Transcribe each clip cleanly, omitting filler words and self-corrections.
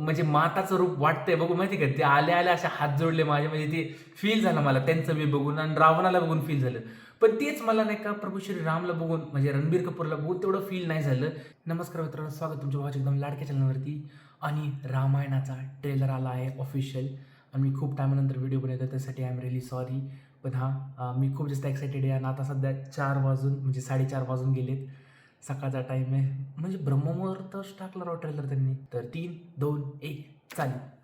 म्हणजे माताचं रूप वाटतंय बघू माहिती का, ते आले असे हात जोडले माझे, म्हणजे ते फील झालं मला त्यांचं मी बघून आणि रावणाला बघून फील झालं. पण तेच मला नाही का प्रभू श्री रामला बघून म्हणजे रणबीर कपूरला बघून तेवढं फील नाही झालं. नमस्कार मित्रांनो, स्वागत तुमच्या भावाच्या एकदम लाडक्या चॅनलवरती. आणि रामायणाचा ट्रेलर आला आहे ऑफिशियल आणि मी खूप टायमानंतर व्हिडिओ बनवतो, त्यासाठी आय एम रिअली सॉरी. पण मी खूप जास्त एक्सायटेड आहे आणि आता सध्या 4 वाजून म्हणजे 4:30 वाजून गेलेत, सकाळचा टाईम आहे. म्हणजे ब्रह्ममुहूर्तच टाकला राव ट्रेलर त्यांनी. तर 3, 2, 1 चालेल.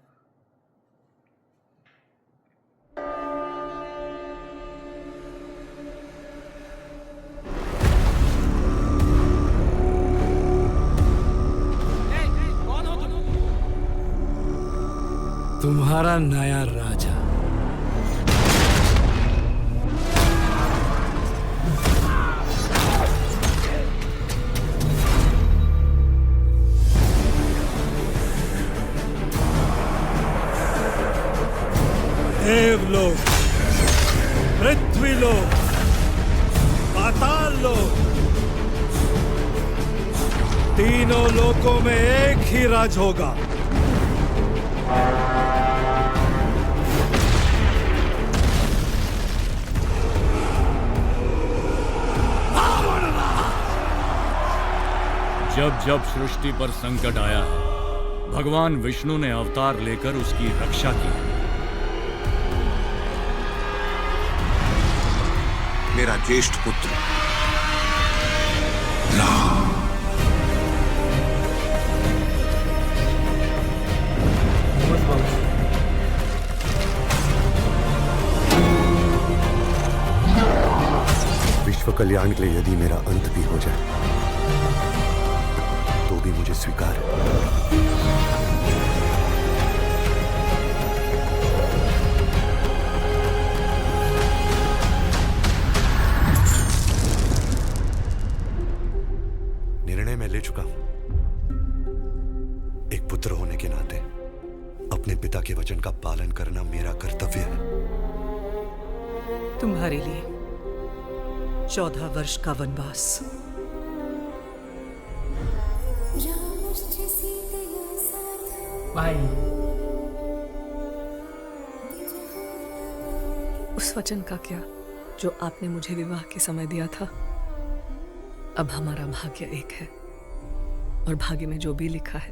तुम्हारा नया राजा। देवलोक, पृथ्वीलोक, पाताल लोक, तीनों लोकों में एक ही राज होगा। जब जब सृष्टि पर संकट आया है, भगवान विष्णु ने अवतार लेकर उसकी रक्षा की है। मेरा ज्येष्ठ पुत्र राम। विश्व कल्याण के लिए यदि मेरा अंत भी हो जाए तो भी मुझे स्वीकार है। निर्णय मैं ले चुका हूं। एक पुत्र होने के नाते अपने पिता के वचन का पालन करना मेरा कर्तव्य है। तुम्हारे लिए 14 वर्ष का वनवास। बाय. उस वचन का क्या जो आपने मुझे विवाह के समय दिया था। अब हमारा भाग्य एक है और भाग्य में जो भी लिखा है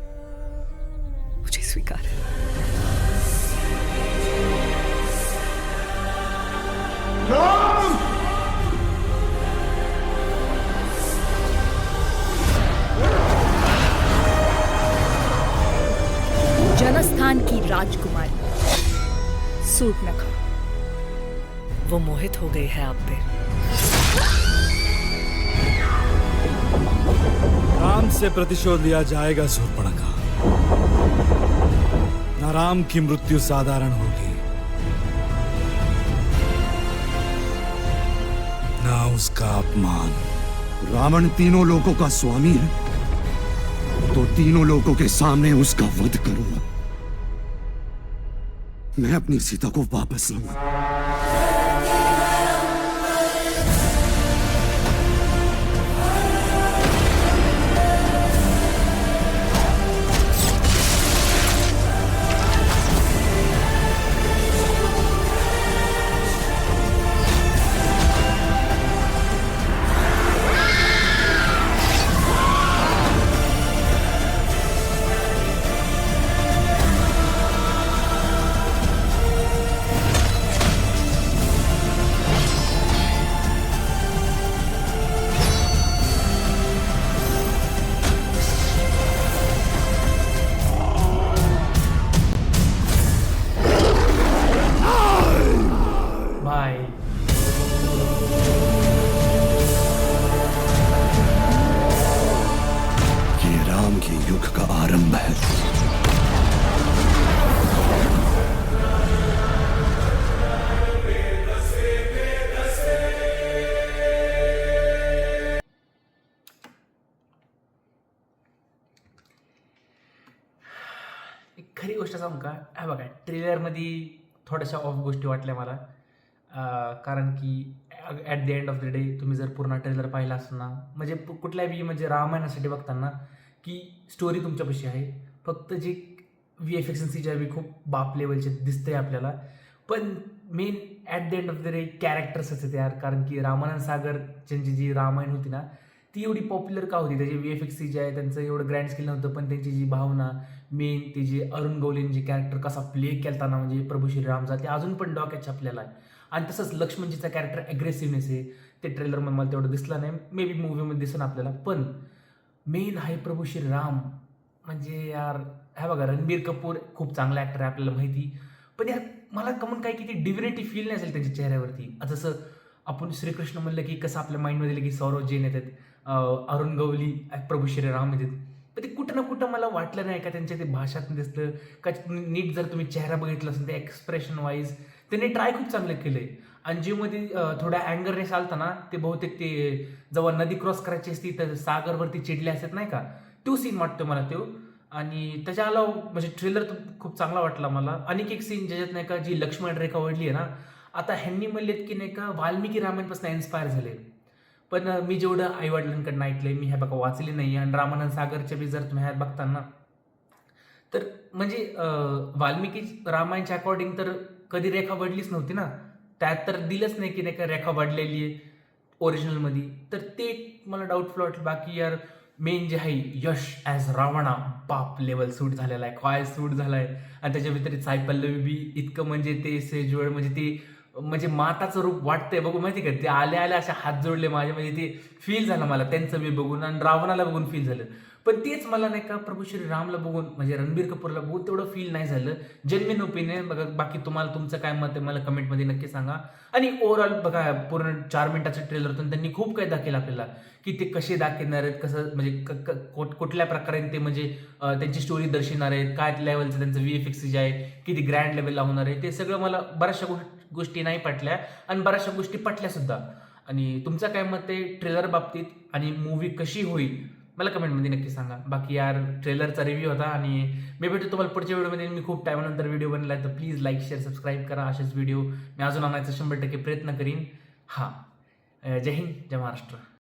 मुझे स्वीकार है। जनस्थान की राजकुमारी सूर्पनखा। वो मोहित हो गई है आप पे। राम से प्रतिशोध लिया जाएगा शूर्पणखा। न राम की मृत्यु साधारण होगी, न उसका अपमान। रावण तीनों लोकों का स्वामी है तो तीनों लोकों के सामने उसका वध करूंगा। मैं अपनी सीता को वापस लाऊंगा। बाय. ये राम के युग का आरंभ है। एक खरी गोष्ट सांगू का, बघा ट्रेलरमध्ये थोड्याशा ऑफ गोष्टी वाटल्या मला. कारण की at the end of the day तुम्ही जर पूर्ण ट्रेलर पाहिला असेल ना, म्हणजे कुठल्याही म्हणजे रामायणासाठी बघताना की स्टोरी तुमच्यापाशी आहे, फक्त जे VFX आणि CGI बी खूप बाप लेवलचे दिसतंय आपल्याला. पण main at the end of the day characters असतात यार. कारण की रामानंद सागर त्यांची जी रामायण होती ना ती एवढी पॉप्युलर का होती? त्याची VFX CGI त्यांचं एवढं ग्रँड स्किल नव्हतं, पण त्यांची जी भावना, मेन ते जे अरुण गवळीने जे कॅरेक्टर कसा प्ले केलता ना म्हणजे प्रभू श्रीरामचा, ते अजून पण डोक्यात छापलेला आहे. आणि तसंच लक्ष्मणजीचा कॅरेक्टर ॲग्रेसिव्हनेस आहे, ते ट्रेलरमध्ये मला तेवढं दिसलं नाही, मे बी मूवीमध्ये दिसून आपल्याला. पण मेन आहे प्रभू श्रीराम. म्हणजे यार ह्या बघा, रणबीर कपूर खूप चांगला ॲक्टर आहे आपल्याला माहिती, पण यार मला कमन काय की ती डिव्हिनिटी फील नाही असेल त्यांच्या चेहऱ्यावरती. आता जसं आपण श्रीकृष्ण म्हणलं की कसं आपल्या माइंडमध्ये की सौरव जैन येतात, अरुण गवली प्रभू श्रीराम येतात, पण ते कुठं ना कुठं मला वाटलं नाही का त्यांच्या ते भाषातून दिसलं का. नीट जर तुम्ही चेहरा बघितला असेल ते एक्सप्रेशन वाईज त्यांनी ट्राय खूप चांगलं केलं आहे. अंजूमध्ये थोड्या अँगरनेस आलता ना, ते बहुतेक ते जेव्हा नदी क्रॉस करायची असती तर सागरवरती चिडले असतात नाही का, तो सीन वाटतो मला तो. आणि त्याच्या अलावा म्हणजे ट्रेलर तर खूप चांगला वाटला मला. आणि एक सीन ज्याच्यात नाही का जी लक्ष्मण रेखा ओढली आहे ना, आता ह्यांनी म्हणलेत की नाही का वाल्मिकी रामायणपासून इन्स्पायर झाले. पण मी जेवढं आईवडिलांकडनं ऐकलंय, मी ह्या बघा वाचले नाही. आणि रामानंद सागरच्या बी जर तुम्ही ह्यात बघताना तर म्हणजे वाल्मिकी रामायणच्या अकॉर्डिंग तर कधी रेखा वडलीच नव्हती ना, त्यात तर दिलंच नाही की नाही का रेखा वडलेली आहे ओरिजिनलमध्ये. तर ते मला डाऊटफुल वाटलं. बाकी यार मेन जे आहे यश ॲज रावणा, बाप लेवल सूट झालेला आहे, काय सूट झाला आहे. आणि त्याच्या व्यतिरिक्त साई पल्लवी बी इतकं म्हणजे ते सेज्युअल म्हणजे ते म्हणजे माताचं रूप वाटतंय बघू माहिती का. ते आल्या अशा हात जोडले माझे, म्हणजे ते फील झालं मला त्यांचं बी बघून आणि रावणाला बघून फील झालं. पण तेच मला नाही का प्रभू श्रीरामला बघून म्हणजे रणबीर कपूरला बघून तेवढं फील नाही झालं. जेन्युइन ओपिनियन बघा. बाकी तुम्हाला तुमचं काय मत आहे मला कमेंटमध्ये नक्की सांगा. आणि ओव्हरऑल बघा पूर्ण 4 मिनिटाचं ट्रेलर होतं, त्यांनी खूप काही दाखवलं आपल्याला की ते कसे दाखवणार आहेत, कसं म्हणजे कुठल्या प्रकारे ते म्हणजे त्यांची स्टोरी दर्शवणार आहेत, काय लेवलचं त्यांचं VFX जे आहे, किती ग्रँड लेवलला होणार आहे, ते सगळं मला बऱ्याचशा गोष्टी नाही पटल्या आणि बऱ्याचशा गोष्टी पटल्या सुद्धा. आणि तुमचं काय मत आहे ट्रेलर बाबतीत आणि मूवी कशी होईल मला कमेंटमध्ये नक्की सांगा. बाकी यार ट्रेलरचा रिव्ह्यू होता आणि मी भेटतो तुम्हाला पुढच्या व्हिडिओमध्ये. मी खूप टाईमानंतर व्हिडिओ बनला आहे, तर प्लीज लाईक शेअर सबस्क्राईब करा. असेच व्हिडिओ मी अजून आणायचा 100% प्रयत्न करीन. हां, जय हिंद, जय महाराष्ट्र.